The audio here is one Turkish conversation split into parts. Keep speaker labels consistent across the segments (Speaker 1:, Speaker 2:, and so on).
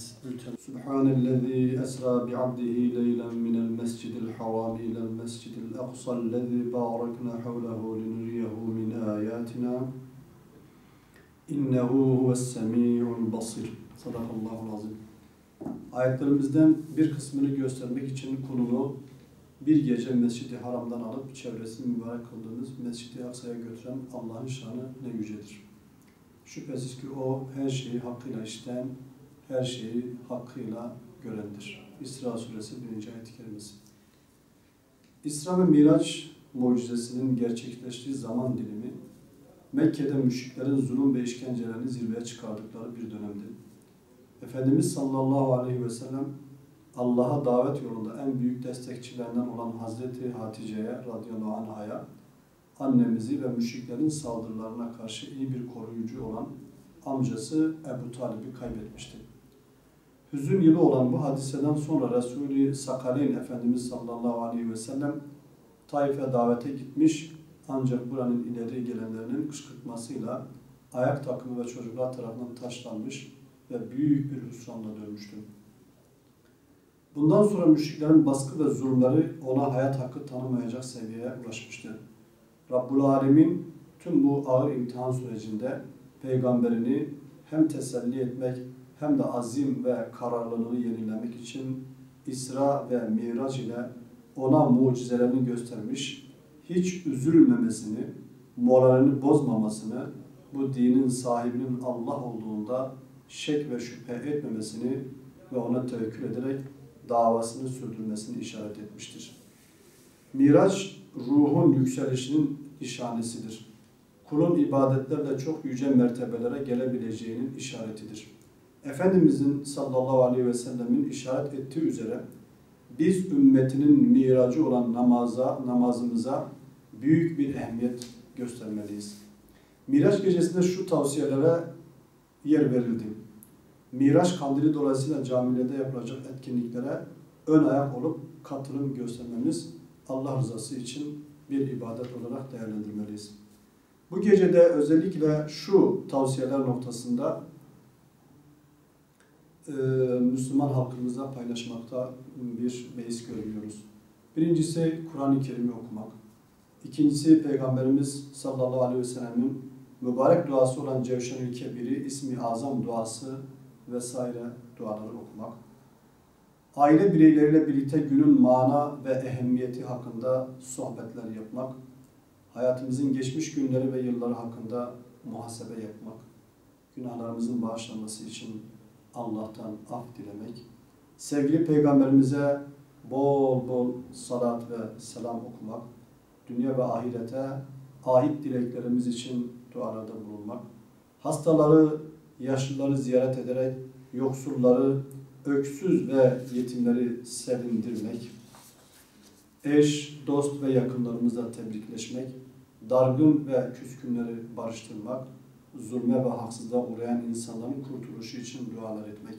Speaker 1: Evet, lütfen. Subhanellezî esrâ bi'abdihi leylen minel mescidil haram ilel mescidil aqsallezî bâreknâ havlehu linuriyehu min âyâtinâ innehu huves-semî'ul basîr. Sadakallâhul azîm. Ayetlerimizden bir kısmını göstermek için konunu bir gece Mescid-i Haram'dan alıp çevresini mübarek kıldığımız Mescid-i Aksa'ya götüren Allah'ın şanı ne yücedir. Şüphesiz ki O her şeyi hakkıyla işiten, her şeyi hakkıyla görendir. İsra suresi 1. ayet-i kerimesi. İsra ve Miraç mucizesinin gerçekleştiği zaman dilimi, Mekke'de müşriklerin zulüm ve işkencelerini zirveye çıkardıkları bir dönemdi. Efendimiz sallallahu aleyhi ve sellem Allah'a davet yolunda en büyük destekçilerinden olan Hazreti Hatice'ye radıyallahu anh'a, annemizi ve müşriklerin saldırılarına karşı iyi bir koruyucu olan amcası Ebu Talib'i kaybetmişti. Hüzün yılı olan bu hadiseden sonra Resul-i Sakaleyn Efendimiz sallallahu aleyhi ve sellem Taif'e davete gitmiş, ancak buranın ileri gelenlerinin kışkırtmasıyla ayak takımı ve çocuklar tarafından taşlanmış ve büyük bir hüsranla dönmüştü. Bundan sonra müşriklerin baskı ve zulümleri ona hayat hakkı tanımayacak seviyeye ulaşmıştı. Rabbul Alemin tüm bu ağır imtihan sürecinde peygamberini hem teselli etmek hem de azim ve kararlılığını yenilemek için İsra ve Miraç ile ona mucizelerini göstermiş, hiç üzülmemesini, moralini bozmamasını, bu dinin sahibinin Allah olduğunda şek ve şüphe etmemesini ve ona tevekkül ederek davasını sürdürmesini işaret etmiştir. Miraç, ruhun yükselişinin nişanesidir. Kulun ibadetlerle çok yüce mertebelere gelebileceğinin işaretidir. Efendimizin sallallahu aleyhi ve sellemin işaret ettiği üzere biz ümmetinin miracı olan namazımıza büyük bir ehemmiyet göstermeliyiz. Miraç gecesinde şu tavsiyelere yer verildi. Miraç kandili dolayısıyla camilerde yapılacak etkinliklere ön ayak olup katılım göstermemiz Allah rızası için bir ibadet olarak değerlendirmeliyiz. Bu gecede özellikle şu tavsiyeler noktasında Müslüman halkımızla paylaşmakta bir beis görüyoruz. Birincisi Kur'an-ı Kerim'i okumak. İkincisi Peygamberimiz sallallahu aleyhi ve sellem'in mübarek duası olan Cevşen-ül Kebir'i, İsmi Azam duası vesaire duaları okumak. Aile bireyleriyle birlikte günün mana ve ehemmiyeti hakkında sohbetler yapmak. Hayatımızın geçmiş günleri ve yılları hakkında muhasebe yapmak. Günahlarımızın bağışlanması için Allah'tan af dilemek. Sevgili Peygamberimize bol bol salat ve selam okumak. Dünya ve ahirete ait dileklerimiz için dualarda bulunmak. Hastaları, yaşlıları ziyaret ederek yoksulları, öksüz ve yetimleri sevindirmek. Eş, dost ve yakınlarımızla tebrikleşmek. Dargın ve küskünleri barıştırmak. Zulme ve haksızlığa uğrayan insanların kurtuluşu için dualar etmek.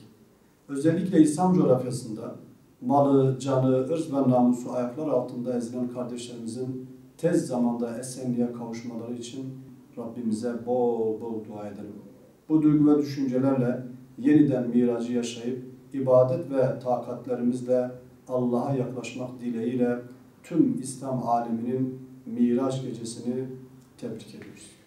Speaker 1: Özellikle İslam coğrafyasında malı, canı, ırz ve namusu ayaklar altında ezilen kardeşlerimizin tez zamanda esenliğe kavuşmaları için Rabbimize bol bol dua edelim. Bu duygu ve düşüncelerle yeniden miracı yaşayıp ibadet ve takatlerimizle Allah'a yaklaşmak dileğiyle tüm İslam aleminin Miraç gecesini tebrik ediyoruz.